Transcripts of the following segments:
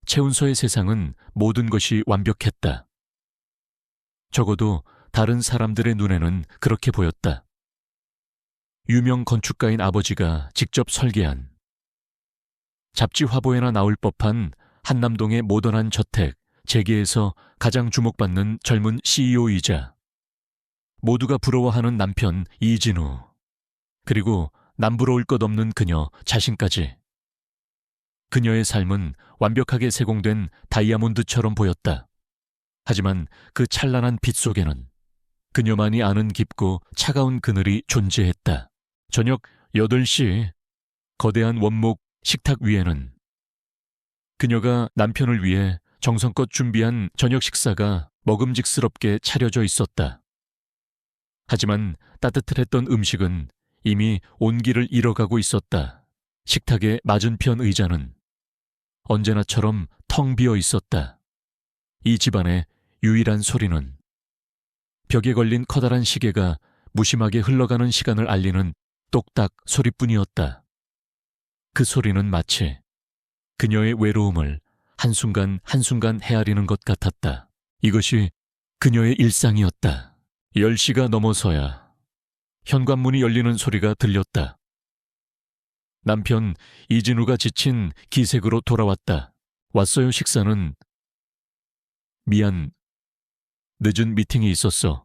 최은서의 세상은 모든 것이 완벽했다. 적어도 다른 사람들의 눈에는 그렇게 보였다. 유명 건축가인 아버지가 직접 설계한, 잡지 화보에나 나올 법한 한남동의 모던한 저택, 재계에서 가장 주목받는 젊은 CEO이자 모두가 부러워하는 남편 이진우, 그리고 남부러울 것 없는 그녀 자신까지. 그녀의 삶은 완벽하게 세공된 다이아몬드처럼 보였다. 하지만 그 찬란한 빛 속에는 그녀만이 아는 깊고 차가운 그늘이 존재했다. 저녁 8시, 거대한 원목 식탁 위에는 그녀가 남편을 위해 정성껏 준비한 저녁 식사가 먹음직스럽게 차려져 있었다. 하지만 따뜻했던 음식은 이미 온기를 잃어가고 있었다. 식탁의 맞은편 의자는 언제나처럼 텅 비어 있었다. 이 집안의 유일한 소리는 벽에 걸린 커다란 시계가 무심하게 흘러가는 시간을 알리는 똑딱 소리뿐이었다. 그 소리는 마치 그녀의 외로움을 한순간 한순간 헤아리는 것 같았다. 이것이 그녀의 일상이었다. 10시가 넘어서야 현관문이 열리는 소리가 들렸다. 남편 이진우가 지친 기색으로 돌아왔다. 왔어요, 식사는? 미안, 늦은 미팅이 있었어.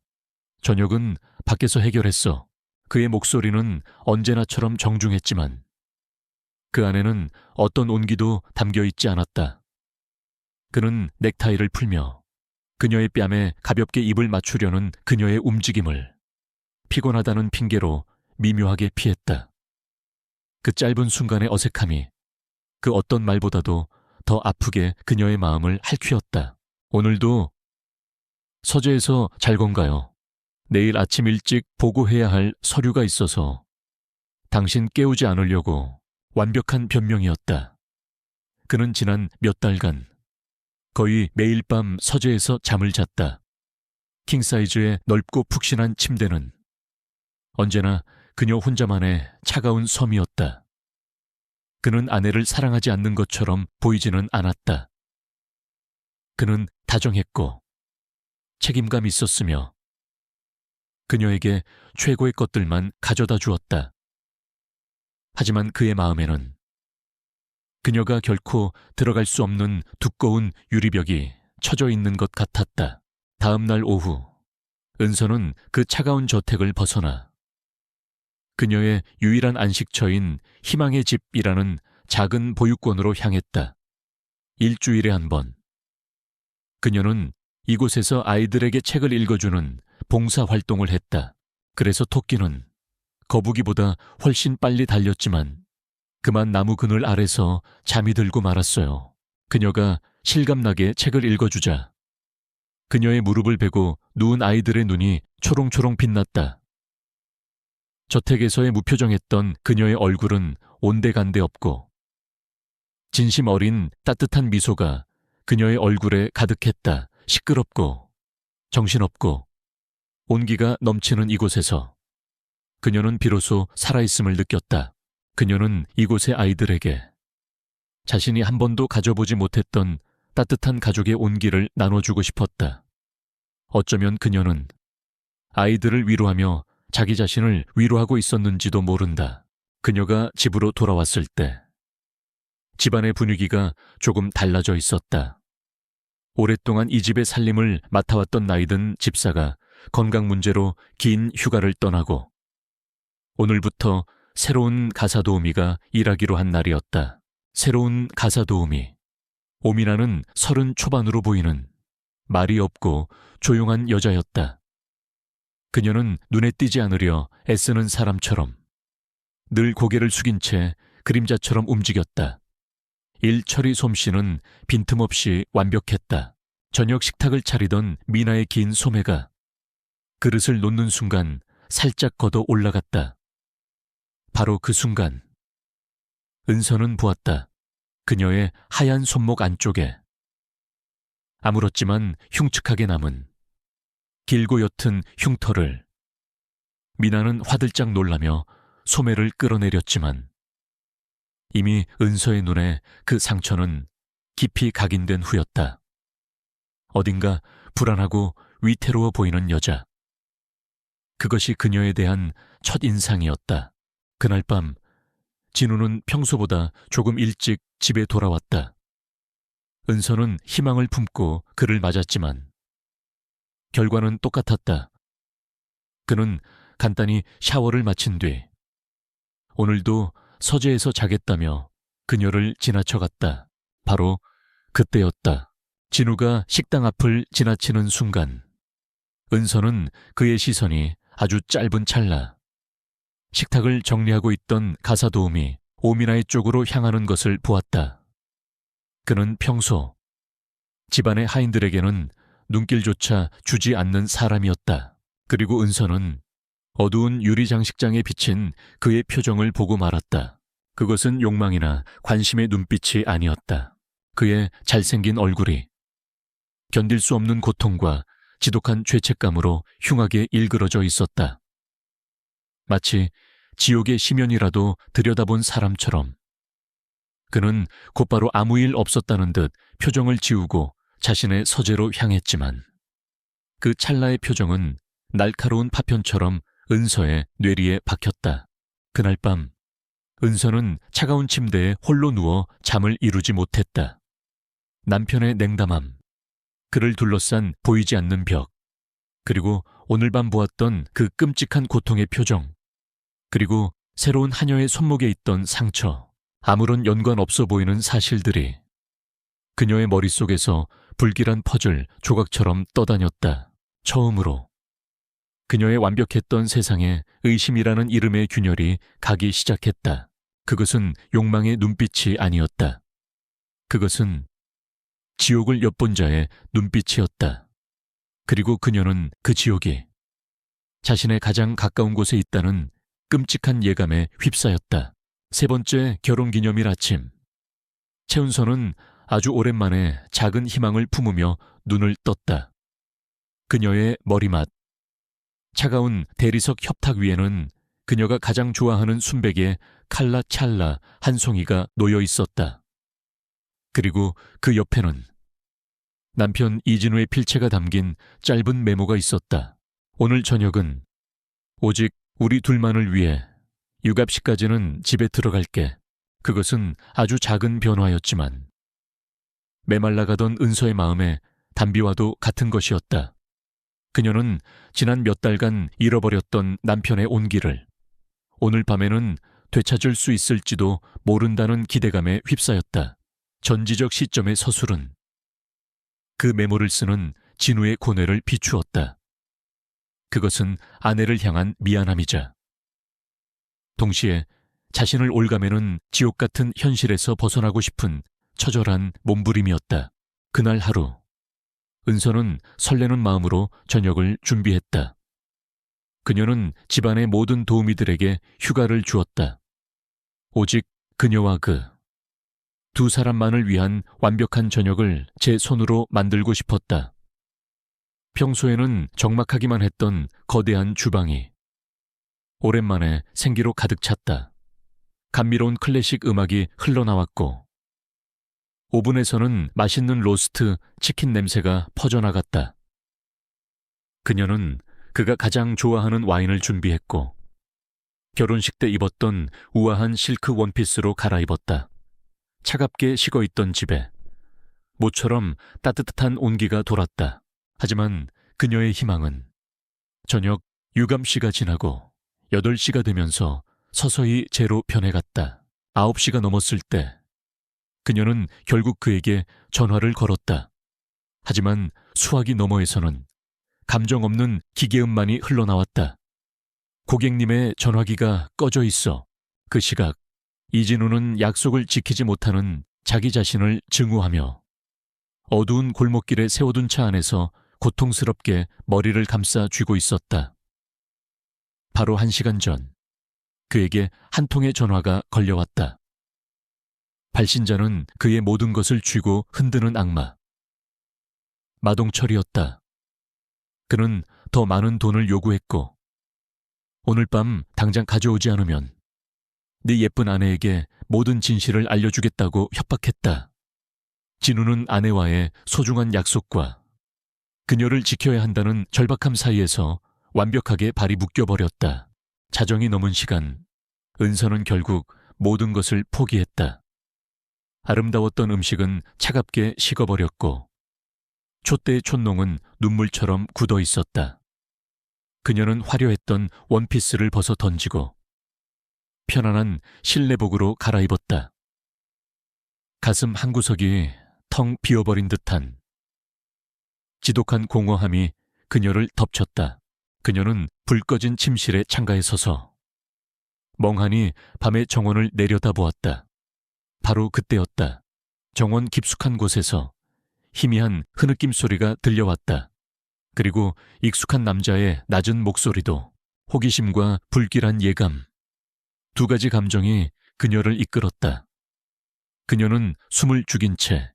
저녁은 밖에서 해결했어. 그의 목소리는 언제나처럼 정중했지만 그 안에는 어떤 온기도 담겨 있지 않았다. 그는 넥타이를 풀며 그녀의 뺨에 가볍게 입을 맞추려는 그녀의 움직임을 피곤하다는 핑계로 미묘하게 피했다. 그 짧은 순간의 어색함이 그 어떤 말보다도 더 아프게 그녀의 마음을 핥히었다. 오늘도 서재에서 잘 건가요? 내일 아침 일찍 보고해야 할 서류가 있어서 당신 깨우지 않으려고. 완벽한 변명이었다. 그는 지난 몇 달간 거의 매일 밤 서재에서 잠을 잤다. 킹사이즈의 넓고 푹신한 침대는 언제나 그녀 혼자만의 차가운 섬이었다. 그는 아내를 사랑하지 않는 것처럼 보이지는 않았다. 그는 다정했고 책임감 있었으며 그녀에게 최고의 것들만 가져다 주었다. 하지만 그의 마음에는 그녀가 결코 들어갈 수 없는 두꺼운 유리벽이 쳐져 있는 것 같았다. 다음 날 오후, 은서는 그 차가운 저택을 벗어나 그녀의 유일한 안식처인 희망의 집이라는 작은 보육원으로 향했다. 일주일에 한 번. 그녀는 이곳에서 아이들에게 책을 읽어주는 봉사활동을 했다. 그래서 토끼는 거북이보다 훨씬 빨리 달렸지만 그만 나무 그늘 아래서 잠이 들고 말았어요. 그녀가 실감나게 책을 읽어주자 그녀의 무릎을 베고 누운 아이들의 눈이 초롱초롱 빛났다. 저택에서의 무표정했던 그녀의 얼굴은 온데간데 없고 진심 어린 따뜻한 미소가 그녀의 얼굴에 가득했다. 시끄럽고 정신없고 온기가 넘치는 이곳에서 그녀는 비로소 살아있음을 느꼈다. 그녀는 이곳의 아이들에게 자신이 한 번도 가져보지 못했던 따뜻한 가족의 온기를 나눠주고 싶었다. 어쩌면 그녀는 아이들을 위로하며 자기 자신을 위로하고 있었는지도 모른다. 그녀가 집으로 돌아왔을 때 집안의 분위기가 조금 달라져 있었다. 오랫동안 이 집의 살림을 맡아왔던 나이든 집사가 건강 문제로 긴 휴가를 떠나고 오늘부터 새로운 가사도우미가 일하기로 한 날이었다. 새로운 가사도우미. 오미나는 30 초반으로 보이는 말이 없고 조용한 여자였다. 그녀는 눈에 띄지 않으려 애쓰는 사람처럼 늘 고개를 숙인 채 그림자처럼 움직였다. 일 처리 솜씨는 빈틈없이 완벽했다. 저녁 식탁을 차리던 미나의 긴 소매가 그릇을 놓는 순간 살짝 걷어 올라갔다. 바로 그 순간 은서는 보았다. 그녀의 하얀 손목 안쪽에 아물었지만 흉측하게 남은 길고 옅은 흉터를. 미나는 화들짝 놀라며 소매를 끌어내렸지만 이미 은서의 눈에 그 상처는 깊이 각인된 후였다. 어딘가 불안하고 위태로워 보이는 여자. 그것이 그녀에 대한 첫 인상이었다. 그날 밤 진우는 평소보다 조금 일찍 집에 돌아왔다. 은서는 희망을 품고 그를 맞았지만 결과는 똑같았다. 그는 간단히 샤워를 마친 뒤 오늘도 서재에서 자겠다며 그녀를 지나쳐갔다. 바로 그때였다. 진우가 식당 앞을 지나치는 순간 은서는 그의 시선이 아주 짧은 찰나 식탁을 정리하고 있던 가사 도우미 오미나의 쪽으로 향하는 것을 보았다. 그는 평소 집안의 하인들에게는 눈길조차 주지 않는 사람이었다. 그리고 은서는 어두운 유리 장식장에 비친 그의 표정을 보고 말았다. 그것은 욕망이나 관심의 눈빛이 아니었다. 그의 잘생긴 얼굴이 견딜 수 없는 고통과 지독한 죄책감으로 흉하게 일그러져 있었다. 마치 지옥의 심연이라도 들여다본 사람처럼 그는 곧바로 아무 일 없었다는 듯 표정을 지우고 자신의 서재로 향했지만 그 찰나의 표정은 날카로운 파편처럼 은서의 뇌리에 박혔다. 그날 밤 은서는 차가운 침대에 홀로 누워 잠을 이루지 못했다. 남편의 냉담함, 그를 둘러싼 보이지 않는 벽, 그리고 오늘 밤 보았던 그 끔찍한 고통의 표정, 그리고 새로운 하녀의 손목에 있던 상처, 아무런 연관 없어 보이는 사실들이 그녀의 머릿속에서 불길한 퍼즐 조각처럼 떠다녔다. 처음으로 그녀의 완벽했던 세상에 의심이라는 이름의 균열이 가기 시작했다. 그것은 욕망의 눈빛이 아니었다. 그것은 지옥을 엿본 자의 눈빛이었다. 그리고 그녀는 그 지옥이 자신의 가장 가까운 곳에 있다는 끔찍한 예감에 휩싸였다. 세 번째 결혼기념일 아침, 최은서는 아주 오랜만에 작은 희망을 품으며 눈을 떴다. 그녀의 머리맡, 차가운 대리석 협탁 위에는 그녀가 가장 좋아하는 순백의 칼라 찰나 한 송이가 놓여 있었다. 그리고 그 옆에는 남편 이진우의 필체가 담긴 짧은 메모가 있었다. 오늘 저녁은 오직 우리 둘만을 위해 유갑시까지는 집에 들어갈게. 그것은 아주 작은 변화였지만 메말라가던 은서의 마음에 담비와도 같은 것이었다. 그녀는 지난 몇 달간 잃어버렸던 남편의 온기를 오늘 밤에는 되찾을 수 있을지도 모른다는 기대감에 휩싸였다. 전지적 시점의 서술은 그 메모를 쓰는 진우의 고뇌를 비추었다. 그것은 아내를 향한 미안함이자 동시에 자신을 올가매는 지옥 같은 현실에서 벗어나고 싶은 처절한 몸부림이었다. 그날 하루 은서는 설레는 마음으로 저녁을 준비했다. 그녀는 집안의 모든 도우미들에게 휴가를 주었다. 오직 그녀와 그 두 사람만을 위한 완벽한 저녁을 제 손으로 만들고 싶었다. 평소에는 적막하기만 했던 거대한 주방이 오랜만에 생기로 가득 찼다. 감미로운 클래식 음악이 흘러나왔고 오븐에서는 맛있는 로스트 치킨 냄새가 퍼져나갔다. 그녀는 그가 가장 좋아하는 와인을 준비했고 결혼식 때 입었던 우아한 실크 원피스로 갈아입었다. 차갑게 식어있던 집에 모처럼 따뜻한 온기가 돌았다. 하지만 그녀의 희망은 저녁 유감시가 지나고 8시가 되면서 서서히 제로 변해갔다. 9시가 넘었을 때 그녀는 결국 그에게 전화를 걸었다. 하지만 수화기 너머에서는 감정 없는 기계음만이 흘러나왔다. 고객님의 전화기가 꺼져 있어. 그 시각 이진우는 약속을 지키지 못하는 자기 자신을 증오하며 어두운 골목길에 세워둔 차 안에서 고통스럽게 머리를 감싸 쥐고 있었다. 바로 1시간 전 그에게 한 통의 전화가 걸려왔다. 발신자는 그의 모든 것을 쥐고 흔드는 악마. 마동철이었다. 그는 더 많은 돈을 요구했고 오늘 밤 당장 가져오지 않으면 네 예쁜 아내에게 모든 진실을 알려주겠다고 협박했다. 진우는 아내와의 소중한 약속과 그녀를 지켜야 한다는 절박함 사이에서 완벽하게 발이 묶여버렸다. 자정이 넘은 시간, 은서는 결국 모든 것을 포기했다. 아름다웠던 음식은 차갑게 식어버렸고 촛대의 촛농은 눈물처럼 굳어 있었다. 그녀는 화려했던 원피스를 벗어 던지고 편안한 실내복으로 갈아입었다. 가슴 한구석이 텅 비어버린 듯한 지독한 공허함이 그녀를 덮쳤다. 그녀는 불 꺼진 침실의 창가에 서서 멍하니 밤의 정원을 내려다보았다. 바로 그때였다. 정원 깊숙한 곳에서 희미한 흐느낌 소리가 들려왔다. 그리고 익숙한 남자의 낮은 목소리도 호기심과 불길한 예감, 두 가지 감정이 그녀를 이끌었다. 그녀는 숨을 죽인 채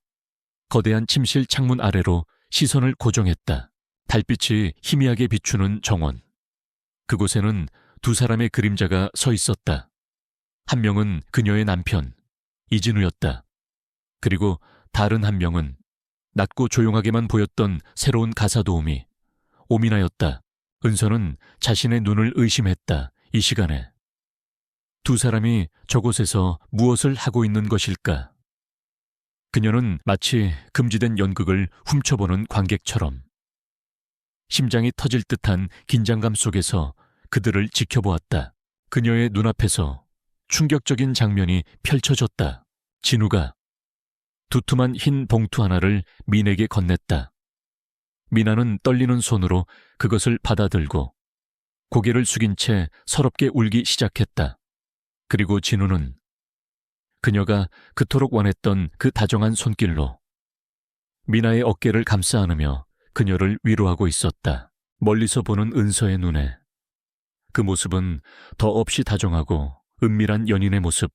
거대한 침실 창문 아래로 시선을 고정했다. 달빛이 희미하게 비추는 정원. 그곳에는 두 사람의 그림자가 서 있었다. 한 명은 그녀의 남편, 이진우였다. 그리고 다른 한 명은 낮고 조용하게만 보였던 새로운 가사도우미, 오미나였다. 은서는 자신의 눈을 의심했다. 이 시간에. 두 사람이 저곳에서 무엇을 하고 있는 것일까? 그녀는 마치 금지된 연극을 훔쳐보는 관객처럼 심장이 터질 듯한 긴장감 속에서 그들을 지켜보았다. 그녀의 눈앞에서 충격적인 장면이 펼쳐졌다. 진우가 두툼한 흰 봉투 하나를 민에게 건넸다. 미나는 떨리는 손으로 그것을 받아들고 고개를 숙인 채 서럽게 울기 시작했다. 그리고 진우는 그녀가 그토록 원했던 그 다정한 손길로 미나의 어깨를 감싸 안으며 그녀를 위로하고 있었다. 멀리서 보는 은서의 눈에 그 모습은 더없이 다정하고 은밀한 연인의 모습,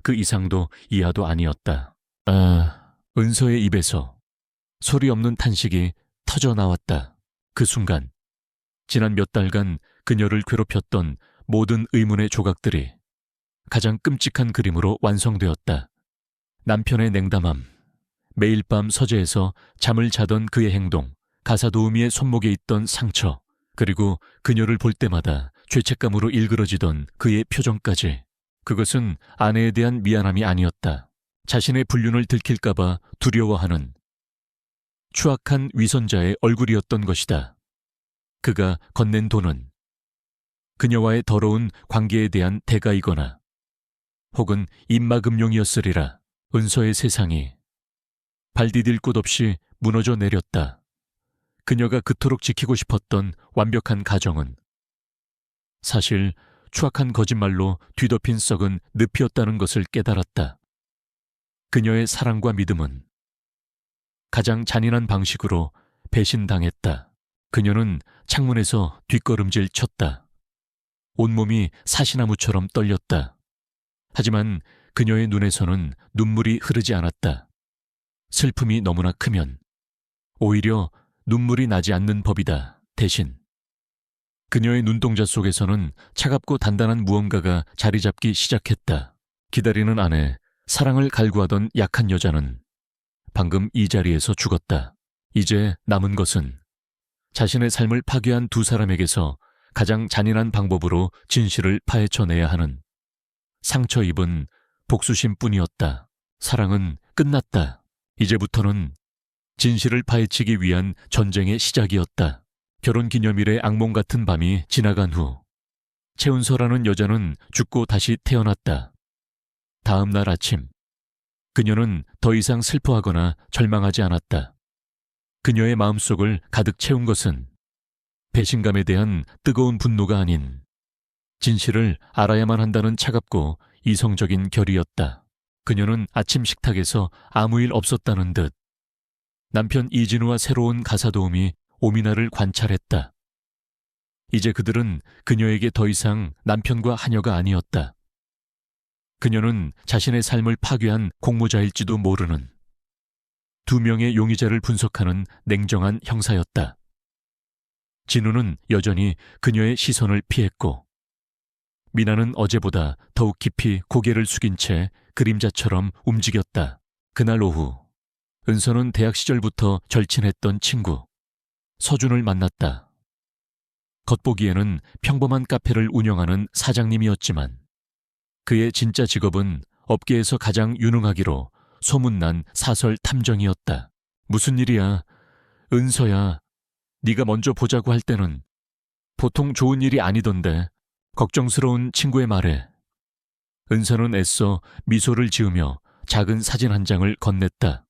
그 이상도 이하도 아니었다. 은서의 입에서 소리 없는 탄식이 터져 나왔다. 그 순간 지난 몇 달간 그녀를 괴롭혔던 모든 의문의 조각들이 가장 끔찍한 그림으로 완성되었다. 남편의 냉담함, 매일 밤 서재에서 잠을 자던 그의 행동, 가사도우미의 손목에 있던 상처, 그리고 그녀를 볼 때마다 죄책감으로 일그러지던 그의 표정까지. 그것은 아내에 대한 미안함이 아니었다. 자신의 불륜을 들킬까봐 두려워하는 추악한 위선자의 얼굴이었던 것이다. 그가 건넨 돈은 그녀와의 더러운 관계에 대한 대가이거나 혹은 입막음용이었으리라. 은서의 세상이 발 디딜 곳 없이 무너져 내렸다. 그녀가 그토록 지키고 싶었던 완벽한 가정은 사실 추악한 거짓말로 뒤덮인 썩은 늪이었다는 것을 깨달았다. 그녀의 사랑과 믿음은 가장 잔인한 방식으로 배신당했다. 그녀는 창문에서 뒷걸음질 쳤다. 온몸이 사시나무처럼 떨렸다. 하지만 그녀의 눈에서는 눈물이 흐르지 않았다. 슬픔이 너무나 크면 오히려 눈물이 나지 않는 법이다. 대신 그녀의 눈동자 속에서는 차갑고 단단한 무언가가 자리 잡기 시작했다. 기다리는 아내, 사랑을 갈구하던 약한 여자는 방금 이 자리에서 죽었다. 이제 남은 것은 자신의 삶을 파괴한 두 사람에게서 가장 잔인한 방법으로 진실을 파헤쳐내야 하는 상처 입은 복수심뿐이었다. 사랑은 끝났다. 이제부터는 진실을 파헤치기 위한 전쟁의 시작이었다. 결혼기념일의 악몽 같은 밤이 지나간 후 최은서라는 여자는 죽고 다시 태어났다. 다음 날 아침 그녀는 더 이상 슬퍼하거나 절망하지 않았다. 그녀의 마음속을 가득 채운 것은 배신감에 대한 뜨거운 분노가 아닌 진실을 알아야만 한다는 차갑고 이성적인 결의였다. 그녀는 아침 식탁에서 아무 일 없었다는 듯 남편 이진우와 새로운 가사도우미 오미나를 관찰했다. 이제 그들은 그녀에게 더 이상 남편과 하녀가 아니었다. 그녀는 자신의 삶을 파괴한 공모자일지도 모르는 두 명의 용의자를 분석하는 냉정한 형사였다. 진우는 여전히 그녀의 시선을 피했고 미나는 어제보다 더욱 깊이 고개를 숙인 채 그림자처럼 움직였다. 그날 오후 은서는 대학 시절부터 절친했던 친구 서준을 만났다. 겉보기에는 평범한 카페를 운영하는 사장님이었지만 그의 진짜 직업은 업계에서 가장 유능하기로 소문난 사설 탐정이었다. 무슨 일이야? 은서야, 네가 먼저 보자고 할 때는 보통 좋은 일이 아니던데. 걱정스러운 친구의 말에 은서는 애써 미소를 지으며 작은 사진 한 장을 건넸다.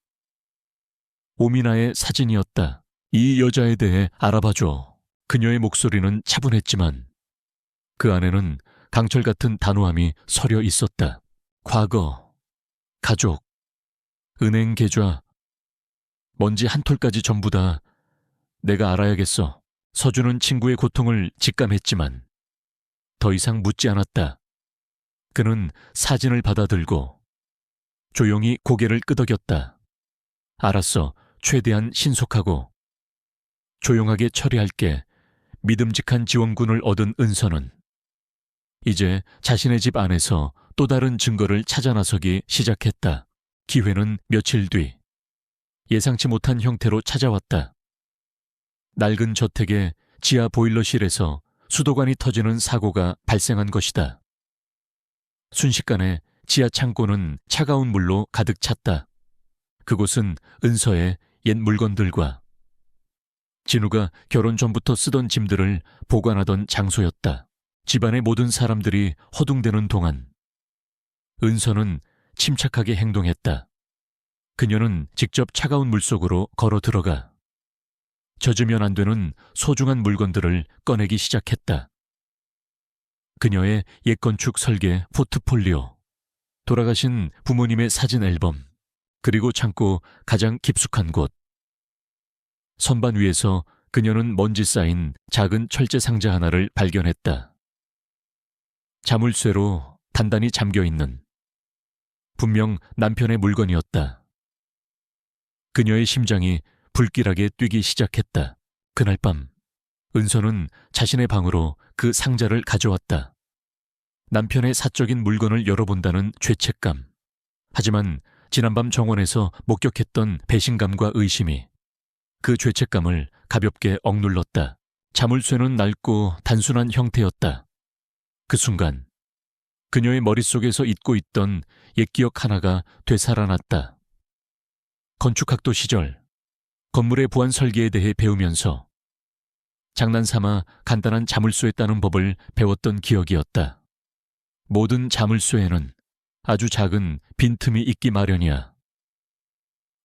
오미나의 사진이었다. 이 여자에 대해 알아봐줘. 그녀의 목소리는 차분했지만 그 안에는 강철 같은 단호함이 서려 있었다. 과거, 가족, 은행 계좌, 먼지 한 톨까지 전부 다 내가 알아야겠어. 서준은 친구의 고통을 직감했지만 더 이상 묻지 않았다. 그는 사진을 받아들고 조용히 고개를 끄덕였다. 알았어. 최대한 신속하고 조용하게 처리할게. 믿음직한 지원군을 얻은 은서는 이제 자신의 집 안에서 또 다른 증거를 찾아 나서기 시작했다. 기회는 며칠 뒤 예상치 못한 형태로 찾아왔다. 낡은 저택의 지하 보일러실에서 수도관이 터지는 사고가 발생한 것이다. 순식간에 지하 창고는 차가운 물로 가득 찼다. 그곳은 은서의 옛 물건들과 진우가 결혼 전부터 쓰던 짐들을 보관하던 장소였다. 집안의 모든 사람들이 허둥대는 동안 은서는 침착하게 행동했다. 그녀는 직접 차가운 물속으로 걸어 들어가 젖으면 안 되는 소중한 물건들을 꺼내기 시작했다. 그녀의 옛 건축 설계 포트폴리오, 돌아가신 부모님의 사진 앨범, 그리고 창고 가장 깊숙한 곳. 선반 위에서 그녀는 먼지 쌓인 작은 철제 상자 하나를 발견했다. 자물쇠로 단단히 잠겨있는, 분명 남편의 물건이었다. 그녀의 심장이 불길하게 뛰기 시작했다. 그날 밤 은서는 자신의 방으로 그 상자를 가져왔다. 남편의 사적인 물건을 열어본다는 죄책감. 하지만 지난밤 정원에서 목격했던 배신감과 의심이 그 죄책감을 가볍게 억눌렀다. 자물쇠는 낡고 단순한 형태였다. 그 순간 그녀의 머릿속에서 잊고 있던 옛 기억 하나가 되살아났다. 건축학도 시절 건물의 보안 설계에 대해 배우면서 장난삼아 간단한 자물쇠 따는 법을 배웠던 기억이었다. 모든 자물쇠에는 아주 작은 빈틈이 있기 마련이야.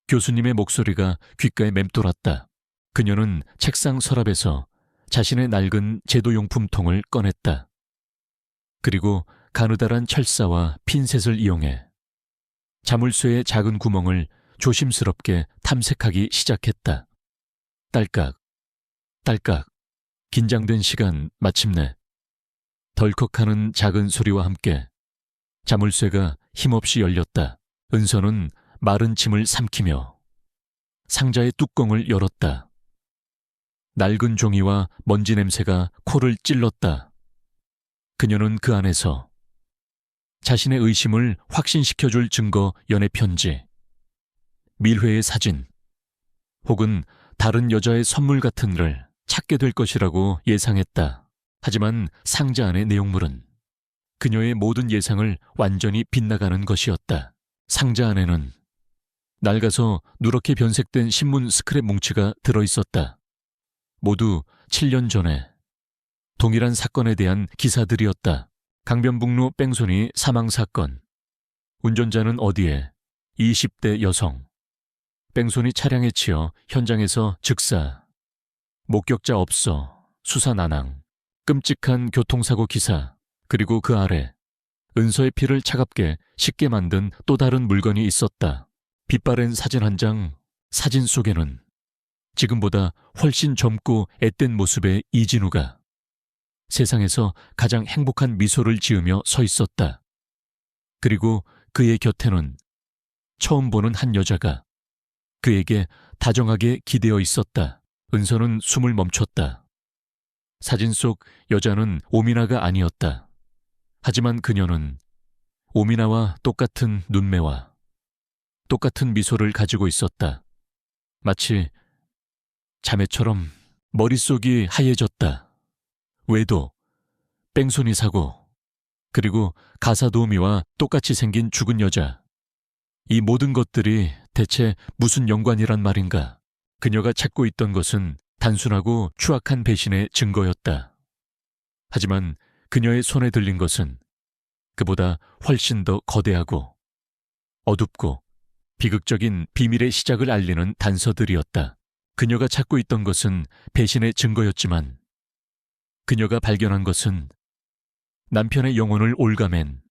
교수님의 목소리가 귓가에 맴돌았다. 그녀는 책상 서랍에서 자신의 낡은 제도용품통을 꺼냈다. 그리고 가느다란 철사와 핀셋을 이용해 자물쇠의 작은 구멍을 조심스럽게 탐색하기 시작했다. 딸깍, 딸깍, 긴장된 시간 마침내 덜컥하는 작은 소리와 함께 자물쇠가 힘없이 열렸다. 은서는 마른 침을 삼키며 상자의 뚜껑을 열었다. 낡은 종이와 먼지 냄새가 코를 찔렀다. 그녀는 그 안에서 자신의 의심을 확신시켜줄 증거 연애 편지, 밀회의 사진, 혹은 다른 여자의 선물 같은 를 찾게 될 것이라고 예상했다. 하지만 상자 안의 내용물은 그녀의 모든 예상을 완전히 빗나가는 것이었다. 상자 안에는 낡아서 누렇게 변색된 신문 스크랩 뭉치가 들어있었다. 모두 7년 전에 동일한 사건에 대한 기사들이었다. 강변북로 뺑소니 사망사건, 운전자는 어디에, 20대 여성, 뺑소니 차량에 치여 현장에서 즉사, 목격자 없어, 수사 난항, 끔찍한 교통사고 기사, 그리고 그 아래 은서의 피를 차갑게 식게 만든 또 다른 물건이 있었다. 빛바랜 사진 한 장, 사진 속에는 지금보다 훨씬 젊고 앳된 모습의 이진우가 세상에서 가장 행복한 미소를 지으며 서 있었다. 그리고 그의 곁에는 처음 보는 한 여자가 그에게 다정하게 기대어 있었다. 은서는 숨을 멈췄다. 사진 속 여자는 오미나가 아니었다. 하지만 그녀는 오미나와 똑같은 눈매와 똑같은 미소를 가지고 있었다. 마치 자매처럼 머릿속이 하얘졌다. 외도, 뺑소니 사고, 그리고 가사도우미와 똑같이 생긴 죽은 여자. 이 모든 것들이 대체 무슨 연관이란 말인가? 그녀가 찾고 있던 것은 단순하고 추악한 배신의 증거였다. 하지만 그녀의 손에 들린 것은 그보다 훨씬 더 거대하고 어둡고 비극적인 비밀의 시작을 알리는 단서들이었다. 그녀가 찾고 있던 것은 배신의 증거였지만 그녀가 발견한 것은 남편의 영혼을 올가맨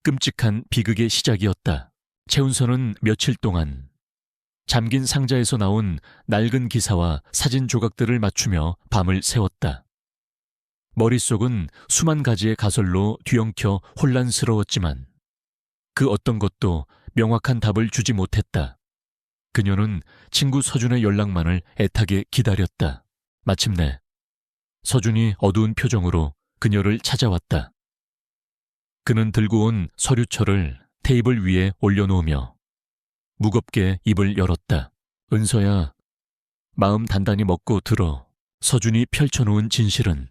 끔찍한 비극의 시작이었다. 최운서는 며칠 동안 잠긴 상자에서 나온 낡은 기사와 사진 조각들을 맞추며 밤을 새웠다. 머릿속은 수만 가지의 가설로 뒤엉켜 혼란스러웠지만 그 어떤 것도 명확한 답을 주지 못했다. 그녀는 친구 서준의 연락만을 애타게 기다렸다. 마침내 서준이 어두운 표정으로 그녀를 찾아왔다. 그는 들고 온 서류철을 테이블 위에 올려놓으며 무겁게 입을 열었다. 은서야, 마음 단단히 먹고 들어. 서준이 펼쳐놓은 진실은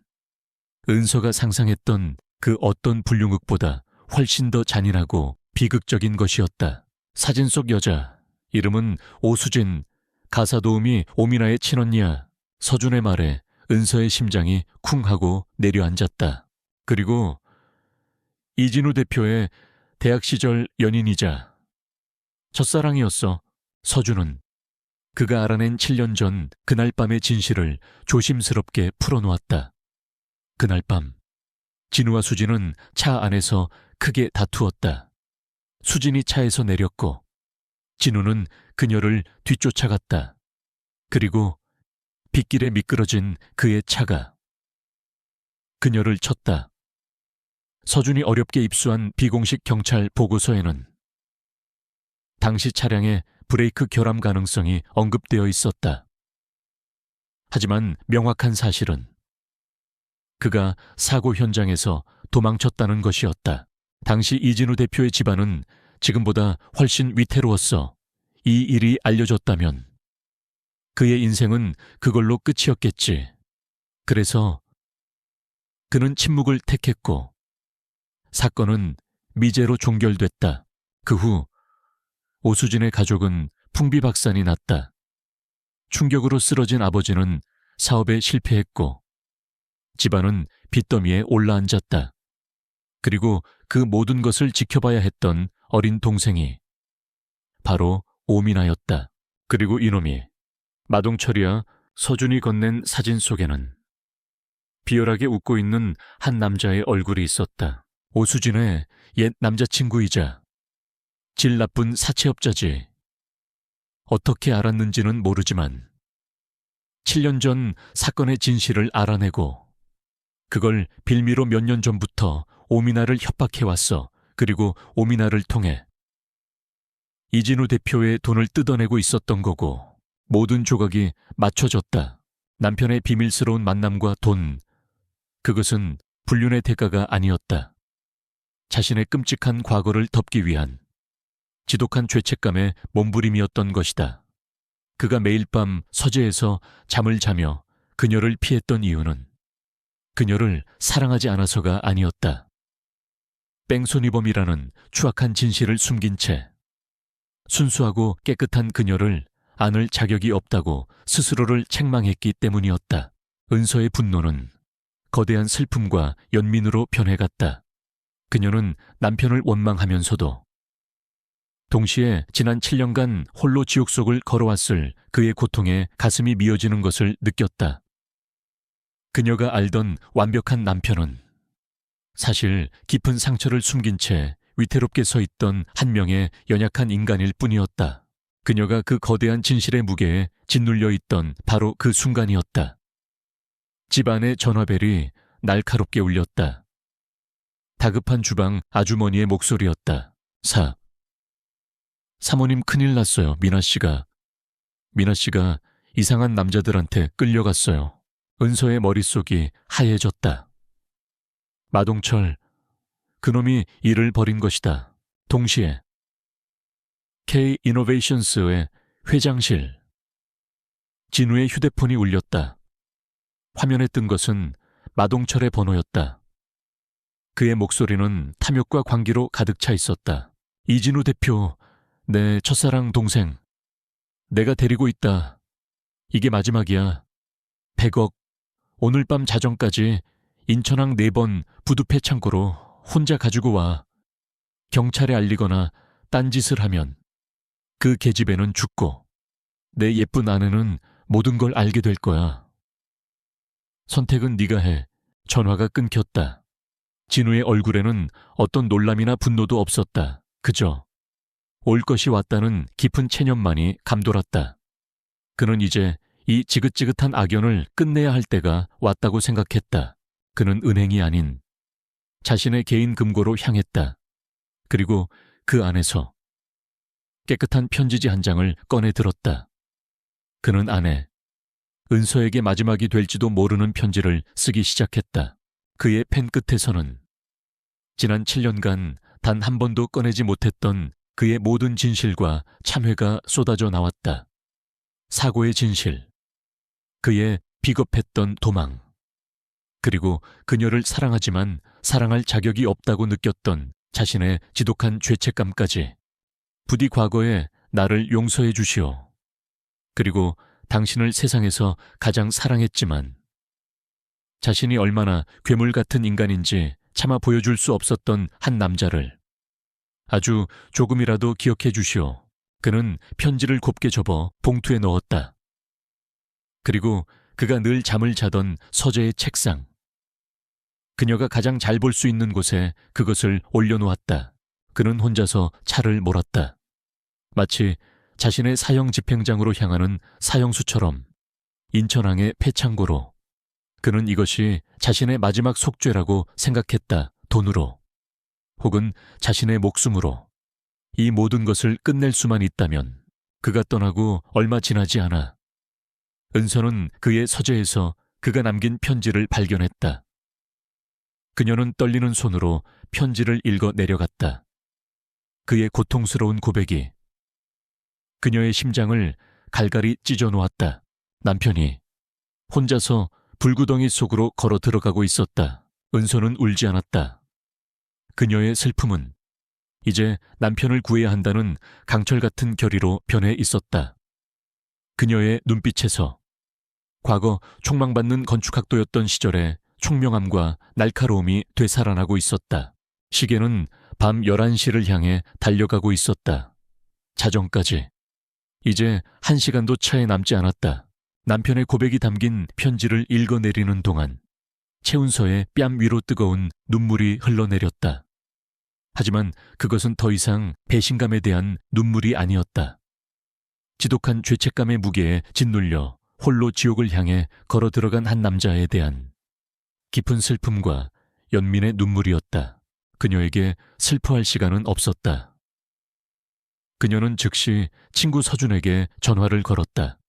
은서가 상상했던 그 어떤 불륜극보다 훨씬 더 잔인하고 비극적인 것이었다. 사진 속 여자, 이름은 오수진, 가사도우미 오미나의 친언니야. 서준의 말에 은서의 심장이 쿵 하고 내려앉았다. 그리고 이진우 대표의 대학 시절 연인이자 첫사랑이었어. 서준은 그가 알아낸 7년 전 그날 밤의 진실을 조심스럽게 풀어놓았다. 그날 밤 진우와 수진은 차 안에서 크게 다투었다. 수진이 차에서 내렸고 진우는 그녀를 뒤쫓아갔다. 그리고 빗길에 미끄러진 그의 차가 그녀를 쳤다. 서준이 어렵게 입수한 비공식 경찰 보고서에는 당시 차량의 브레이크 결함 가능성이 언급되어 있었다. 하지만 명확한 사실은 그가 사고 현장에서 도망쳤다는 것이었다. 당시 이진우 대표의 집안은 지금보다 훨씬 위태로웠어. 이 일이 알려졌다면 그의 인생은 그걸로 끝이었겠지. 그래서 그는 침묵을 택했고 사건은 미제로 종결됐다. 그 후 오수진의 가족은 풍비박산이 났다. 충격으로 쓰러진 아버지는 사업에 실패했고 집안은 빚더미에 올라앉았다. 그리고 그 모든 것을 지켜봐야 했던 어린 동생이 바로 오미나였다. 그리고 이놈이 마동철이야. 서준이 건넨 사진 속에는 비열하게 웃고 있는 한 남자의 얼굴이 있었다. 오수진의 옛 남자친구이자 질 나쁜 사채업자지. 어떻게 알았는지는 모르지만 7년 전 사건의 진실을 알아내고 그걸 빌미로 몇 년 전부터 오미나를 협박해왔어. 그리고 오미나를 통해 이진우 대표의 돈을 뜯어내고 있었던 거고 모든 조각이 맞춰졌다. 남편의 비밀스러운 만남과 돈, 그것은 불륜의 대가가 아니었다. 자신의 끔찍한 과거를 덮기 위한 지독한 죄책감의 몸부림이었던 것이다. 그가 매일 밤 서재에서 잠을 자며 그녀를 피했던 이유는 그녀를 사랑하지 않아서가 아니었다. 뺑소니범이라는 추악한 진실을 숨긴 채 순수하고 깨끗한 그녀를 안을 자격이 없다고 스스로를 책망했기 때문이었다. 은서의 분노는 거대한 슬픔과 연민으로 변해갔다. 그녀는 남편을 원망하면서도 동시에 지난 7년간 홀로 지옥 속을 걸어왔을 그의 고통에 가슴이 미어지는 것을 느꼈다. 그녀가 알던 완벽한 남편은 사실 깊은 상처를 숨긴 채 위태롭게 서 있던 한 명의 연약한 인간일 뿐이었다. 그녀가 그 거대한 진실의 무게에 짓눌려 있던 바로 그 순간이었다. 집안의 전화벨이 날카롭게 울렸다. 다급한 주방 아주머니의 목소리였다. 사모님 큰일 났어요. 미나 씨가 이상한 남자들한테 끌려갔어요. 은서의 머릿속이 하얘졌다. 마동철, 그놈이 일을 벌인 것이다. 동시에 K 이노베이션스의 회장실. 진우의 휴대폰이 울렸다. 화면에 뜬 것은 마동철의 번호였다. 그의 목소리는 탐욕과 광기로 가득 차 있었다. 이진우 대표, 내 첫사랑 동생. 내가 데리고 있다. 이게 마지막이야. 100억. 오늘 밤 자정까지 인천항 4번 부두패 창고로 혼자 가지고 와. 경찰에 알리거나 딴짓을 하면 그 계집애는 죽고 내 예쁜 아내는 모든 걸 알게 될 거야. 선택은 네가 해. 전화가 끊겼다. 진우의 얼굴에는 어떤 놀람이나 분노도 없었다. 그저 올 것이 왔다는 깊은 체념만이 감돌았다. 그는 이제 이 지긋지긋한 악연을 끝내야 할 때가 왔다고 생각했다. 그는 은행이 아닌 자신의 개인 금고로 향했다. 그리고 그 안에서 깨끗한 편지지 한 장을 꺼내 들었다. 그는 안에 은서에게 마지막이 될지도 모르는 편지를 쓰기 시작했다. 그의 펜 끝에서는 지난 7년간 단 한 번도 꺼내지 못했던 그의 모든 진실과 참회가 쏟아져 나왔다. 사고의 진실, 그의 비겁했던 도망, 그리고 그녀를 사랑하지만 사랑할 자격이 없다고 느꼈던 자신의 지독한 죄책감까지. 부디 과거에 나를 용서해 주시오. 그리고 당신을 세상에서 가장 사랑했지만 자신이 얼마나 괴물 같은 인간인지 차마 보여줄 수 없었던 한 남자를 아주 조금이라도 기억해 주시오. 그는 편지를 곱게 접어 봉투에 넣었다. 그리고 그가 늘 잠을 자던 서재의 책상, 그녀가 가장 잘 볼 수 있는 곳에 그것을 올려놓았다. 그는 혼자서 차를 몰았다. 마치 자신의 사형 집행장으로 향하는 사형수처럼 인천항의 폐창고로. 그는 이것이 자신의 마지막 속죄라고 생각했다. 돈으로 혹은 자신의 목숨으로 이 모든 것을 끝낼 수만 있다면. 그가 떠나고 얼마 지나지 않아 은서는 그의 서재에서 그가 남긴 편지를 발견했다. 그녀는 떨리는 손으로 편지를 읽어 내려갔다. 그의 고통스러운 고백이 그녀의 심장을 갈갈이 찢어 놓았다. 남편이 혼자서 불구덩이 속으로 걸어 들어가고 있었다. 은서는 울지 않았다. 그녀의 슬픔은 이제 남편을 구해야 한다는 강철 같은 결의로 변해 있었다. 그녀의 눈빛에서 과거 촉망받는 건축학도였던 시절의 총명함과 날카로움이 되살아나고 있었다. 시계는 밤 11시를 향해 달려가고 있었다. 자정까지 이제 1시간도 차에 남지 않았다. 남편의 고백이 담긴 편지를 읽어내리는 동안 최운서의 뺨 위로 뜨거운 눈물이 흘러내렸다. 하지만 그것은 더 이상 배신감에 대한 눈물이 아니었다. 지독한 죄책감의 무게에 짓눌려 홀로 지옥을 향해 걸어 들어간 한 남자에 대한 깊은 슬픔과 연민의 눈물이었다. 그녀에게 슬퍼할 시간은 없었다. 그녀는 즉시 친구 서준에게 전화를 걸었다.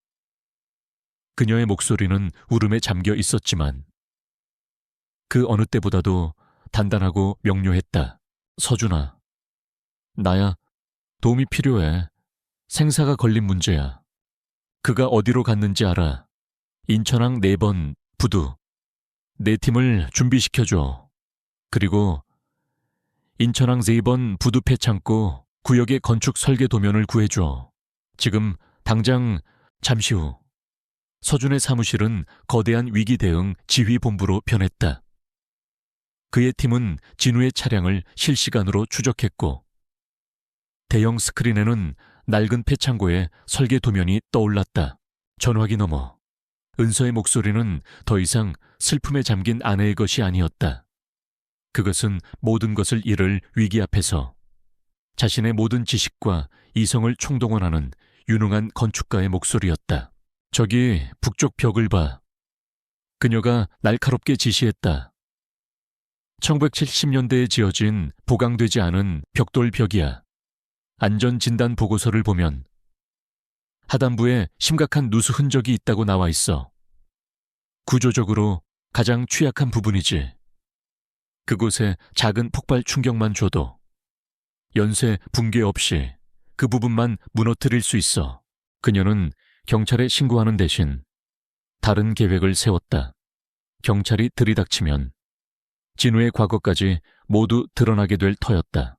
그녀의 목소리는 울음에 잠겨 있었지만 그 어느 때보다도 단단하고 명료했다. 서준아, 나야. 도움이 필요해. 생사가 걸린 문제야. 그가 어디로 갔는지 알아. 인천항 4번 부두. 내 팀을 준비시켜줘. 그리고 인천항 3번 부두패 창고 구역의 건축 설계 도면을 구해줘. 지금 당장. 잠시 후 서준의 사무실은 거대한 위기 대응 지휘본부로 변했다. 그의 팀은 진우의 차량을 실시간으로 추적했고 대형 스크린에는 낡은 폐창고의 설계 도면이 떠올랐다. 전화기 너머 은서의 목소리는 더 이상 슬픔에 잠긴 아내의 것이 아니었다. 그것은 모든 것을 잃을 위기 앞에서 자신의 모든 지식과 이성을 총동원하는 유능한 건축가의 목소리였다. 저기 북쪽 벽을 봐. 그녀가 날카롭게 지시했다. 1970년대에 지어진 보강되지 않은 벽돌 벽이야. 안전진단 보고서를 보면 하단부에 심각한 누수 흔적이 있다고 나와 있어. 구조적으로 가장 취약한 부분이지. 그곳에 작은 폭발 충격만 줘도 연쇄 붕괴 없이 그 부분만 무너뜨릴 수 있어. 그녀는 경찰에 신고하는 대신 다른 계획을 세웠다. 경찰이 들이닥치면 진우의 과거까지 모두 드러나게 될 터였다.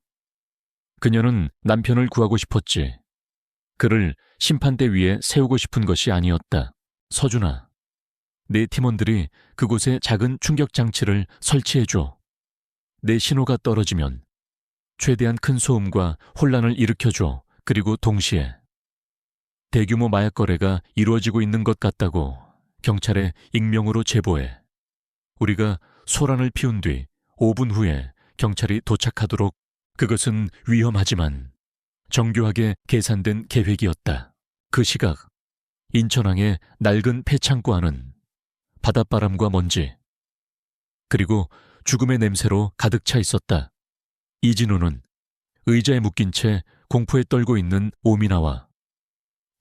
그녀는 남편을 구하고 싶었지. 그를 심판대 위에 세우고 싶은 것이 아니었다. 서준아, 내 팀원들이 그곳에 작은 충격장치를 설치해줘. 내 신호가 떨어지면 최대한 큰 소음과 혼란을 일으켜줘. 그리고 동시에 대규모 마약 거래가 이루어지고 있는 것 같다고 경찰에 익명으로 제보해. 우리가 소란을 피운 뒤 5분 후에 경찰이 도착하도록. 그것은 위험하지만 정교하게 계산된 계획이었다. 그 시각 인천항의 낡은 폐창고 안은 바닷바람과 먼지 그리고 죽음의 냄새로 가득 차 있었다. 이진우는 의자에 묶인 채 공포에 떨고 있는 오미나와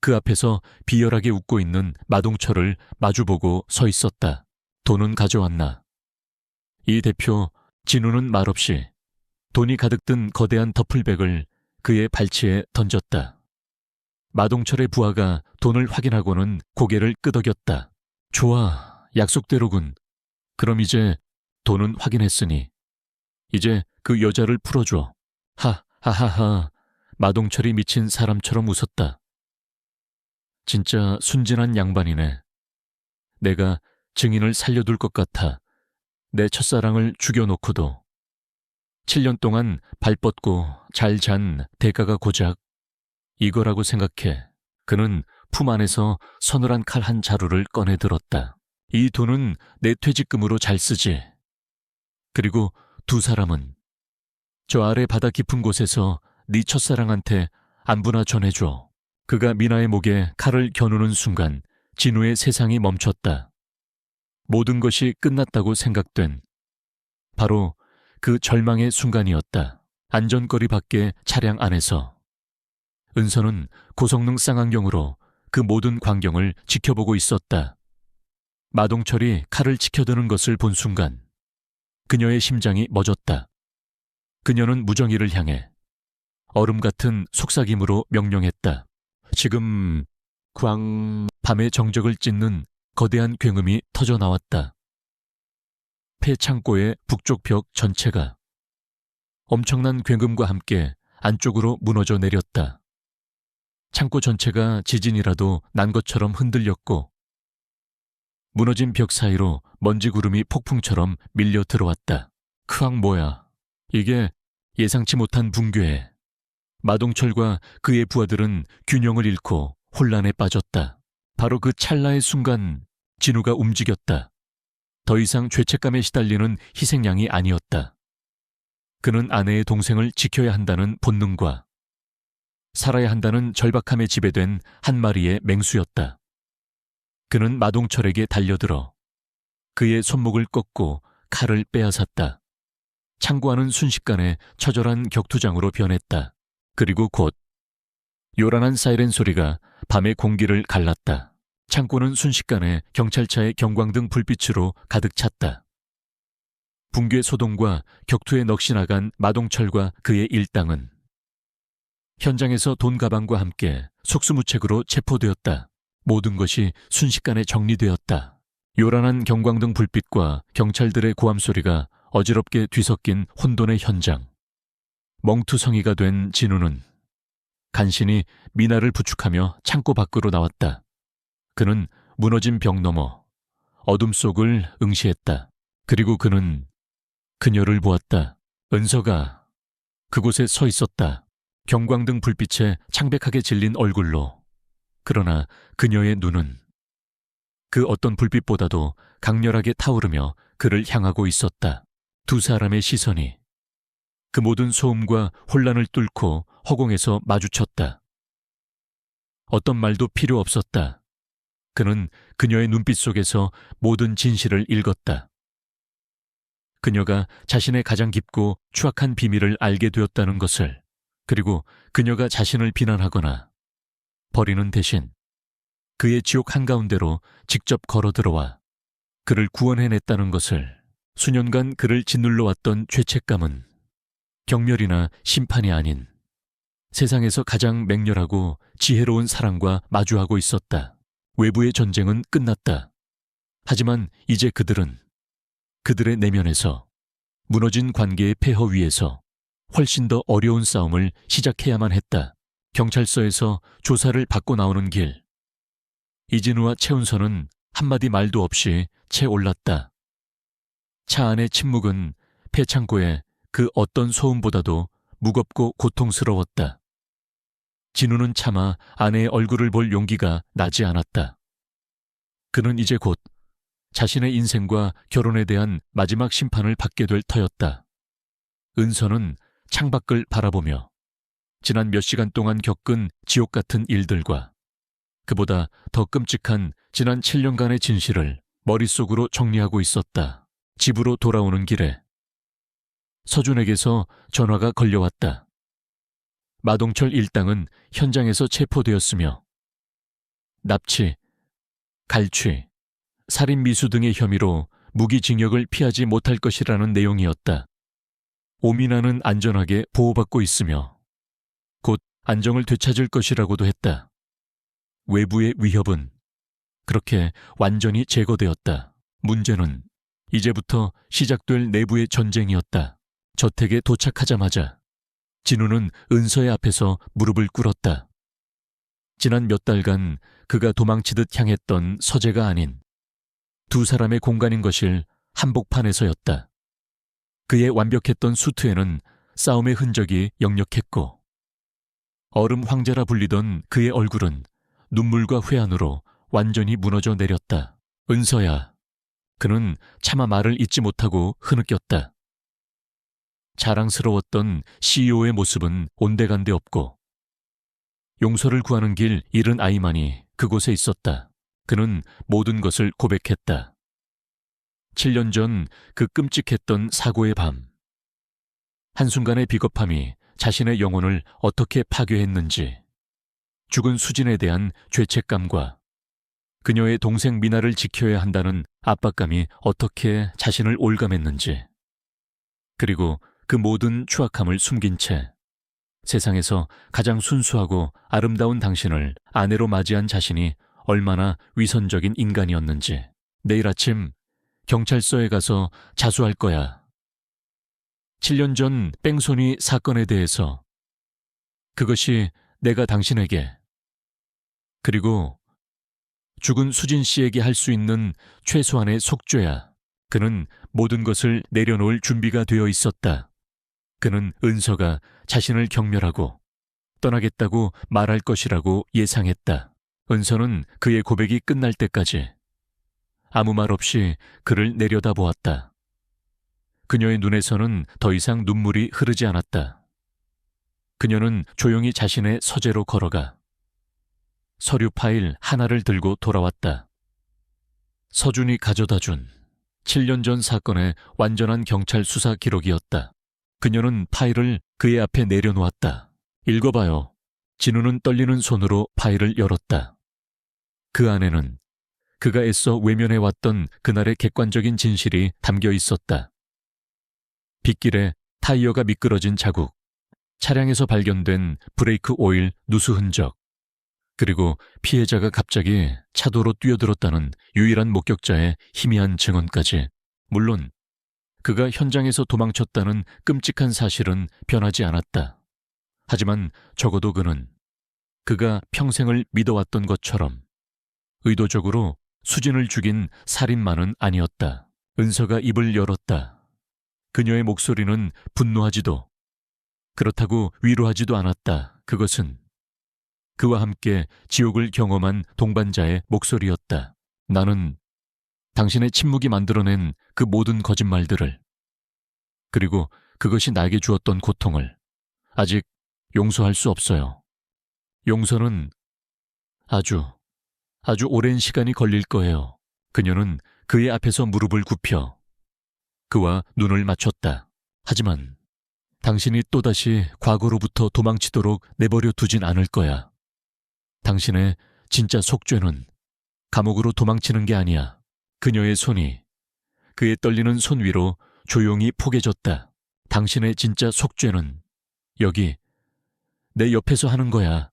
그 앞에서 비열하게 웃고 있는 마동철을 마주보고 서 있었다. 돈은 가져왔나? 이 대표 진우는 말없이 돈이 가득 든 거대한 더플백을 그의 발치에 던졌다. 마동철의 부하가 돈을 확인하고는 고개를 끄덕였다. 좋아, 약속대로군. 그럼 이제 돈은 확인했으니 이제 그 여자를 풀어줘. 하하하하. 마동철이 미친 사람처럼 웃었다. 진짜 순진한 양반이네. 내가 증인을 살려둘 것 같아. 내 첫사랑을 죽여놓고도 7년 동안 발 뻗고 잘 잔 대가가 고작 이거라고 생각해. 그는 품 안에서 서늘한 칼 한 자루를 꺼내 들었다. 이 돈은 내 퇴직금으로 잘 쓰지. 그리고 두 사람은 저 아래 바다 깊은 곳에서 네 첫사랑한테 안부나 전해줘. 그가 미나의 목에 칼을 겨누는 순간 진우의 세상이 멈췄다. 모든 것이 끝났다고 생각된 바로 그 절망의 순간이었다. 안전거리 밖의 차량 안에서 은서는 고성능 쌍안경으로 그 모든 광경을 지켜보고 있었다. 마동철이 칼을 치켜드는 것을 본 순간 그녀의 심장이 멎었다. 그녀는 무정이를 향해 얼음 같은 속삭임으로 명령했다. 지금 밤의 정적을 찢는 거대한 굉음이 터져 나왔다. 폐창고의 북쪽 벽 전체가 엄청난 굉음과 함께 안쪽으로 무너져 내렸다. 창고 전체가 지진이라도 난 것처럼 흔들렸고 무너진 벽 사이로 먼지 구름이 폭풍처럼 밀려 들어왔다. 크악 뭐야. 이게 예상치 못한 붕괴에 마동철과 그의 부하들은 균형을 잃고 혼란에 빠졌다. 바로 그 찰나의 순간 진우가 움직였다. 더 이상 죄책감에 시달리는 희생양이 아니었다. 그는 아내의 동생을 지켜야 한다는 본능과 살아야 한다는 절박함에 지배된 한 마리의 맹수였다. 그는 마동철에게 달려들어 그의 손목을 꺾고 칼을 빼앗았다. 창고하는 순식간에 처절한 격투장으로 변했다. 그리고 곧 요란한 사이렌 소리가 밤의 공기를 갈랐다. 창고는 순식간에 경찰차의 경광등 불빛으로 가득 찼다. 붕괴 소동과 격투에 넋이 나간 마동철과 그의 일당은 현장에서 돈 가방과 함께 속수무책으로 체포되었다. 모든 것이 순식간에 정리되었다. 요란한 경광등 불빛과 경찰들의 고함 소리가 어지럽게 뒤섞인 혼돈의 현장. 멍투성이가 된 진우는 간신히 미나를 부축하며 창고 밖으로 나왔다. 그는 무너진 벽 너머 어둠 속을 응시했다. 그리고 그는 그녀를 보았다. 은서가 그곳에 서 있었다. 경광등 불빛에 창백하게 질린 얼굴로. 그러나 그녀의 눈은 그 어떤 불빛보다도 강렬하게 타오르며 그를 향하고 있었다. 두 사람의 시선이 그 모든 소음과 혼란을 뚫고 허공에서 마주쳤다. 어떤 말도 필요 없었다. 그는 그녀의 눈빛 속에서 모든 진실을 읽었다. 그녀가 자신의 가장 깊고 추악한 비밀을 알게 되었다는 것을, 그리고 그녀가 자신을 비난하거나 버리는 대신 그의 지옥 한가운데로 직접 걸어 들어와 그를 구원해냈다는 것을. 수년간 그를 짓눌러 왔던 죄책감은 경멸이나 심판이 아닌 세상에서 가장 맹렬하고 지혜로운 사람과 마주하고 있었다. 외부의 전쟁은 끝났다. 하지만 이제 그들의 내면에서 무너진 관계의 폐허 위에서 훨씬 더 어려운 싸움을 시작해야만 했다. 경찰서에서 조사를 받고 나오는 길. 이진우와 최은서는 한마디 말도 없이 채 올랐다. 차 안의 침묵은 폐창고의 그 어떤 소음보다도 무겁고 고통스러웠다. 진우는 차마 아내의 얼굴을 볼 용기가 나지 않았다. 그는 이제 곧 자신의 인생과 결혼에 대한 마지막 심판을 받게 될 터였다. 은서는 창밖을 바라보며 지난 몇 시간 동안 겪은 지옥 같은 일들과 그보다 더 끔찍한 지난 7년간의 진실을 머릿속으로 정리하고 있었다. 집으로 돌아오는 길에 서준에게서 전화가 걸려왔다. 마동철 일당은 현장에서 체포되었으며 납치, 갈취, 살인 미수 등의 혐의로 무기징역을 피하지 못할 것이라는 내용이었다. 오민아는 안전하게 보호받고 있으며 곧 안정을 되찾을 것이라고도 했다. 외부의 위협은 그렇게 완전히 제거되었다. 문제는 이제부터 시작될 내부의 전쟁이었다. 저택에 도착하자마자 진우는 은서의 앞에서 무릎을 꿇었다. 지난 몇 달간 그가 도망치듯 향했던 서재가 아닌 두 사람의 공간인 것을 한복판에서였다. 그의 완벽했던 수트에는 싸움의 흔적이 역력했고 얼음 황제라 불리던 그의 얼굴은 눈물과 회한으로 완전히 무너져 내렸다. 은서야. 그는 차마 말을 잇지 못하고 흐느꼈다. 자랑스러웠던 CEO의 모습은 온데간데 없고 용서를 구하는 길 잃은 아이만이 그곳에 있었다. 그는 모든 것을 고백했다. 7년 전 그 끔찍했던 사고의 밤. 한순간의 비겁함이 자신의 영혼을 어떻게 파괴했는지, 죽은 수진에 대한 죄책감과 그녀의 동생 미나를 지켜야 한다는 압박감이 어떻게 자신을 올감했는지, 그리고 그 모든 추악함을 숨긴 채 세상에서 가장 순수하고 아름다운 당신을 아내로 맞이한 자신이 얼마나 위선적인 인간이었는지. 내일 아침 경찰서에 가서 자수할 거야. 7년 전 뺑소니 사건에 대해서 그것이 내가 당신에게 그리고 죽은 수진 씨에게 할 수 있는 최소한의 속죄야. 그는 모든 것을 내려놓을 준비가 되어 있었다. 그는 은서가 자신을 경멸하고 떠나겠다고 말할 것이라고 예상했다. 은서는 그의 고백이 끝날 때까지 아무 말 없이 그를 내려다보았다. 그녀의 눈에서는 더 이상 눈물이 흐르지 않았다. 그녀는 조용히 자신의 서재로 걸어가 서류 파일 하나를 들고 돌아왔다. 서준이 가져다준 7년 전 사건의 완전한 경찰 수사 기록이었다. 그녀는 파일을 그의 앞에 내려놓았다. 읽어봐요. 진우는 떨리는 손으로 파일을 열었다. 그 안에는 그가 애써 외면해왔던 그날의 객관적인 진실이 담겨 있었다. 빗길에 타이어가 미끄러진 자국, 차량에서 발견된 브레이크 오일 누수 흔적, 그리고 피해자가 갑자기 차도로 뛰어들었다는 유일한 목격자의 희미한 증언까지. 물론 그가 현장에서 도망쳤다는 끔찍한 사실은 변하지 않았다. 하지만 적어도 그가 평생을 믿어왔던 것처럼 의도적으로 수진을 죽인 살인마는 아니었다. 은서가 입을 열었다. 그녀의 목소리는 분노하지도 그렇다고 위로하지도 않았다. 그것은 그와 함께 지옥을 경험한 동반자의 목소리였다. 나는 당신의 침묵이 만들어낸 그 모든 거짓말들을, 그리고 그것이 나에게 주었던 고통을 아직 용서할 수 없어요. 용서는 아주 오랜 시간이 걸릴 거예요. 그녀는 그의 앞에서 무릎을 굽혀 그와 눈을 맞췄다. 하지만 당신이 또다시 과거로부터 도망치도록 내버려 두진 않을 거야. 당신의 진짜 속죄는 감옥으로 도망치는 게 아니야. 그녀의 손이 그의 떨리는 손 위로 조용히 포개졌다. 당신의 진짜 속죄는 여기 내 옆에서 하는 거야.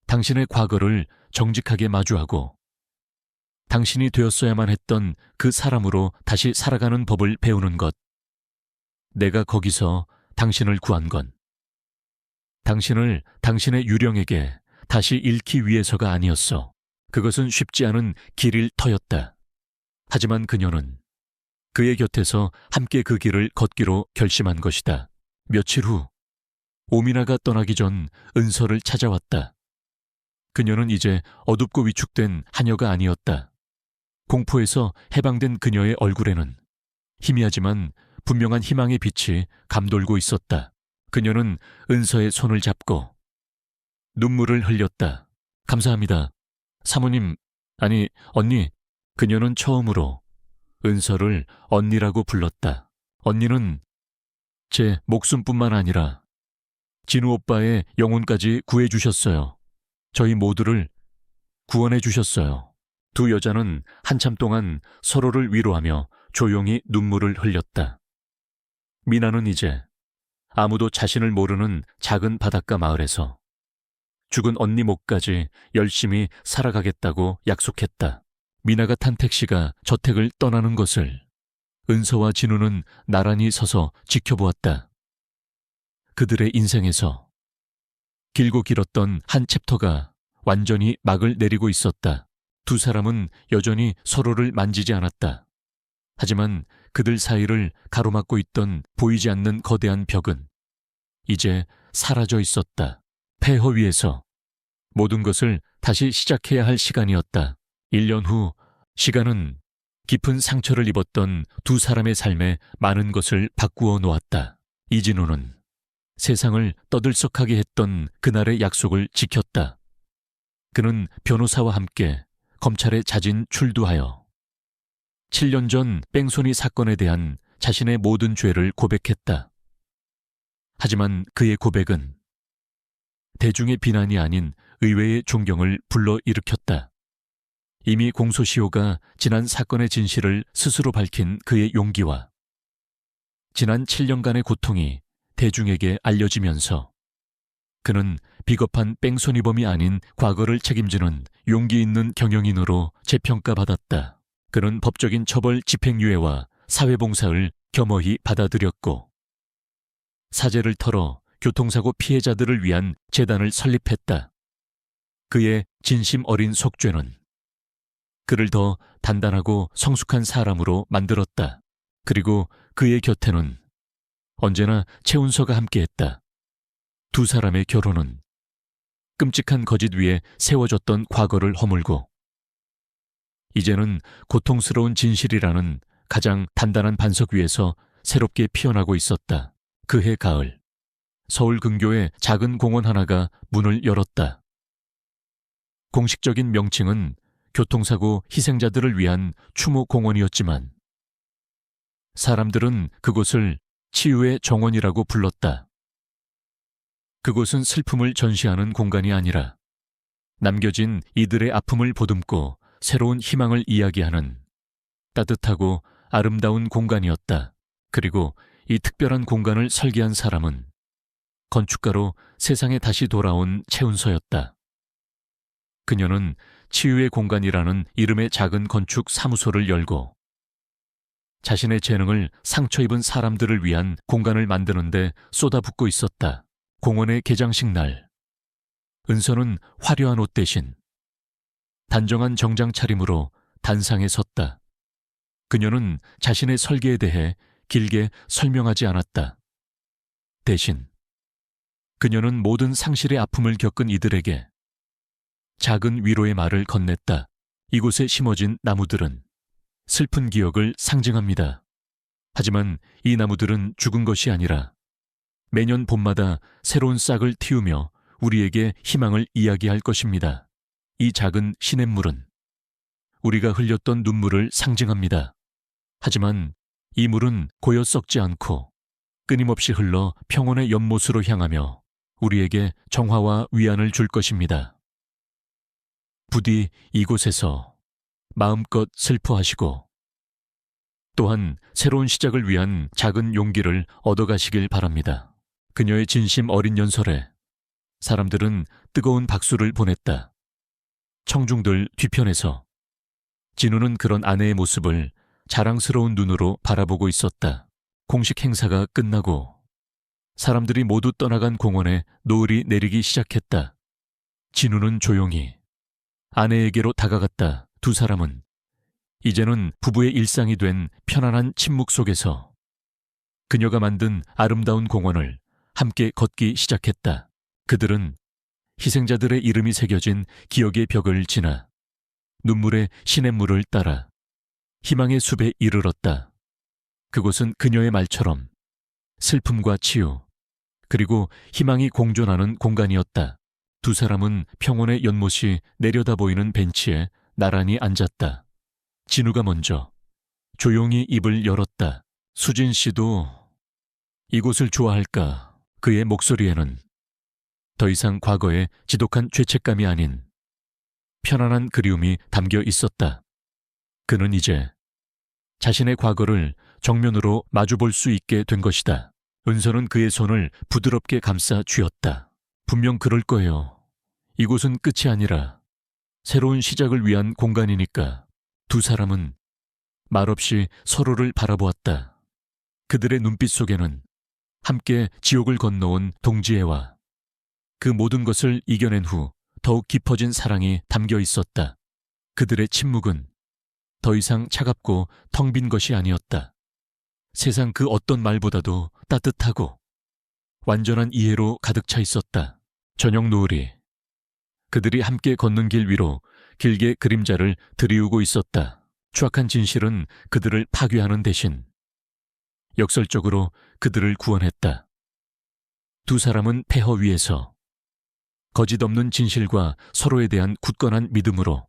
당신의 과거를 정직하게 마주하고 당신이 되었어야만 했던 그 사람으로 다시 살아가는 법을 배우는 것. 내가 거기서 당신을 구한 건 당신을 당신의 유령에게 다시 잃기 위해서가 아니었어. 그것은 쉽지 않은 길일 터였다. 하지만 그녀는 그의 곁에서 함께 그 길을 걷기로 결심한 것이다. 며칠 후 오미나가 떠나기 전 은서를 찾아왔다. 그녀는 이제 어둡고 위축된 하녀가 아니었다. 공포에서 해방된 그녀의 얼굴에는 희미하지만 분명한 희망의 빛이 감돌고 있었다. 그녀는 은서의 손을 잡고 눈물을 흘렸다. 감사합니다. 사모님, 아니 언니. 그녀는 처음으로 은서를 언니라고 불렀다. 언니는 제 목숨뿐만 아니라 진우 오빠의 영혼까지 구해주셨어요. 저희 모두를 구원해 주셨어요. 두 여자는 한참 동안 서로를 위로하며 조용히 눈물을 흘렸다. 미나는 이제 아무도 자신을 모르는 작은 바닷가 마을에서 죽은 언니 목까지 열심히 살아가겠다고 약속했다. 미나가 탄 택시가 저택을 떠나는 것을 은서와 진우는 나란히 서서 지켜보았다. 그들의 인생에서 길고 길었던 한 챕터가 완전히 막을 내리고 있었다. 두 사람은 여전히 서로를 만지지 않았다. 하지만 그들 사이를 가로막고 있던 보이지 않는 거대한 벽은 이제 사라져 있었다. 폐허 위에서 모든 것을 다시 시작해야 할 시간이었다. 1년 후 시간은 깊은 상처를 입었던 두 사람의 삶에 많은 것을 바꾸어 놓았다. 이진우는 세상을 떠들썩하게 했던 그날의 약속을 지켰다. 그는 변호사와 함께 검찰에 자진 출두하여 7년 전 뺑소니 사건에 대한 자신의 모든 죄를 고백했다. 하지만 그의 고백은 대중의 비난이 아닌 의외의 존경을 불러일으켰다. 이미 공소시효가 지난 사건의 진실을 스스로 밝힌 그의 용기와 지난 7년간의 고통이 대중에게 알려지면서 그는 비겁한 뺑소니범이 아닌 과거를 책임지는 용기 있는 경영인으로 재평가받았다. 그는 법적인 처벌 집행유예와 사회봉사를 겸허히 받아들였고 사제를 털어 교통사고 피해자들을 위한 재단을 설립했다. 그의 진심 어린 속죄는 그를 더 단단하고 성숙한 사람으로 만들었다. 그리고 그의 곁에는 언제나 최운서가 함께했다. 두 사람의 결혼은 끔찍한 거짓 위에 세워졌던 과거를 허물고 이제는 고통스러운 진실이라는 가장 단단한 반석 위에서 새롭게 피어나고 있었다. 그해 가을 서울 근교의 작은 공원 하나가 문을 열었다. 공식적인 명칭은 교통사고 희생자들을 위한 추모공원이었지만 사람들은 그곳을 치유의 정원이라고 불렀다. 그곳은 슬픔을 전시하는 공간이 아니라 남겨진 이들의 아픔을 보듬고 새로운 희망을 이야기하는 따뜻하고 아름다운 공간이었다. 그리고 이 특별한 공간을 설계한 사람은 건축가로 세상에 다시 돌아온 최운서였다. 그녀는 치유의 공간이라는 이름의 작은 건축 사무소를 열고 자신의 재능을 상처 입은 사람들을 위한 공간을 만드는데 쏟아붓고 있었다. 공원의 개장식 날, 은서는 화려한 옷 대신 단정한 정장 차림으로 단상에 섰다. 그녀는 자신의 설계에 대해 길게 설명하지 않았다. 대신 그녀는 모든 상실의 아픔을 겪은 이들에게 작은 위로의 말을 건넸다. 이곳에 심어진 나무들은 슬픈 기억을 상징합니다. 하지만 이 나무들은 죽은 것이 아니라 매년 봄마다 새로운 싹을 틔우며 우리에게 희망을 이야기할 것입니다. 이 작은 시냇물은 우리가 흘렸던 눈물을 상징합니다. 하지만 이 물은 고여 썩지 않고 끊임없이 흘러 평온의 연못으로 향하며 우리에게 정화와 위안을 줄 것입니다. 부디 이곳에서 마음껏 슬퍼하시고 또한 새로운 시작을 위한 작은 용기를 얻어가시길 바랍니다. 그녀의 진심 어린 연설에 사람들은 뜨거운 박수를 보냈다. 청중들 뒤편에서 진우는 그런 아내의 모습을 자랑스러운 눈으로 바라보고 있었다. 공식 행사가 끝나고 사람들이 모두 떠나간 공원에 노을이 내리기 시작했다. 진우는 조용히 아내에게로 다가갔다. 두 사람은 이제는 부부의 일상이 된 편안한 침묵 속에서 그녀가 만든 아름다운 공원을 함께 걷기 시작했다. 그들은 희생자들의 이름이 새겨진 기억의 벽을 지나 눈물의 시냇물을 따라 희망의 숲에 이르렀다. 그곳은 그녀의 말처럼 슬픔과 치유, 그리고 희망이 공존하는 공간이었다. 두 사람은 평온의 연못이 내려다 보이는 벤치에 나란히 앉았다. 진우가 먼저 조용히 입을 열었다. 수진 씨도 이곳을 좋아할까? 그의 목소리에는 더 이상 과거의 지독한 죄책감이 아닌 편안한 그리움이 담겨 있었다. 그는 이제 자신의 과거를 정면으로 마주볼 수 있게 된 것이다. 은서는 그의 손을 부드럽게 감싸 쥐었다. 분명 그럴 거예요. 이곳은 끝이 아니라 새로운 시작을 위한 공간이니까. 두 사람은 말없이 서로를 바라보았다. 그들의 눈빛 속에는 함께 지옥을 건너온 동지애와 그 모든 것을 이겨낸 후 더욱 깊어진 사랑이 담겨 있었다. 그들의 침묵은 더 이상 차갑고 텅 빈 것이 아니었다. 세상 그 어떤 말보다도 따뜻하고 완전한 이해로 가득 차 있었다. 저녁 노을이 그들이 함께 걷는 길 위로 길게 그림자를 드리우고 있었다. 추악한 진실은 그들을 파괴하는 대신 역설적으로 그들을 구원했다. 두 사람은 폐허 위에서 거짓 없는 진실과 서로에 대한 굳건한 믿음으로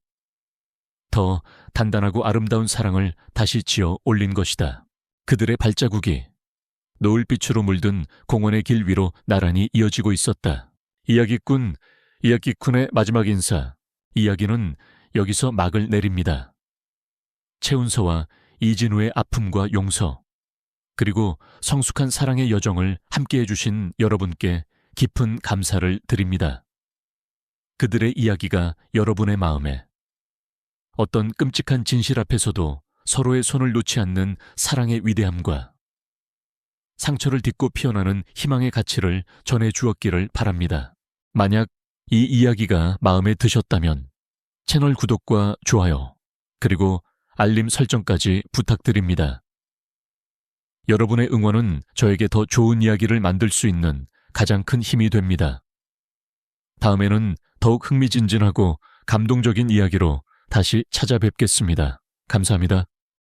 더 단단하고 아름다운 사랑을 다시 지어 올린 것이다. 그들의 발자국이 노을빛으로 물든 공원의 길 위로 나란히 이어지고 있었다. 이야기꾼의 마지막 인사. 이야기는 여기서 막을 내립니다. 최운서와 이진우의 아픔과 용서, 그리고 성숙한 사랑의 여정을 함께해 주신 여러분께 깊은 감사를 드립니다. 그들의 이야기가 여러분의 마음에 어떤 끔찍한 진실 앞에서도 서로의 손을 놓지 않는 사랑의 위대함과 상처를 딛고 피어나는 희망의 가치를 전해 주었기를 바랍니다. 만약 이 이야기가 마음에 드셨다면 채널 구독과 좋아요, 그리고 알림 설정까지 부탁드립니다. 여러분의 응원은 저에게 더 좋은 이야기를 만들 수 있는 가장 큰 힘이 됩니다. 다음에는 더욱 흥미진진하고 감동적인 이야기로 다시 찾아뵙겠습니다. 감사합니다.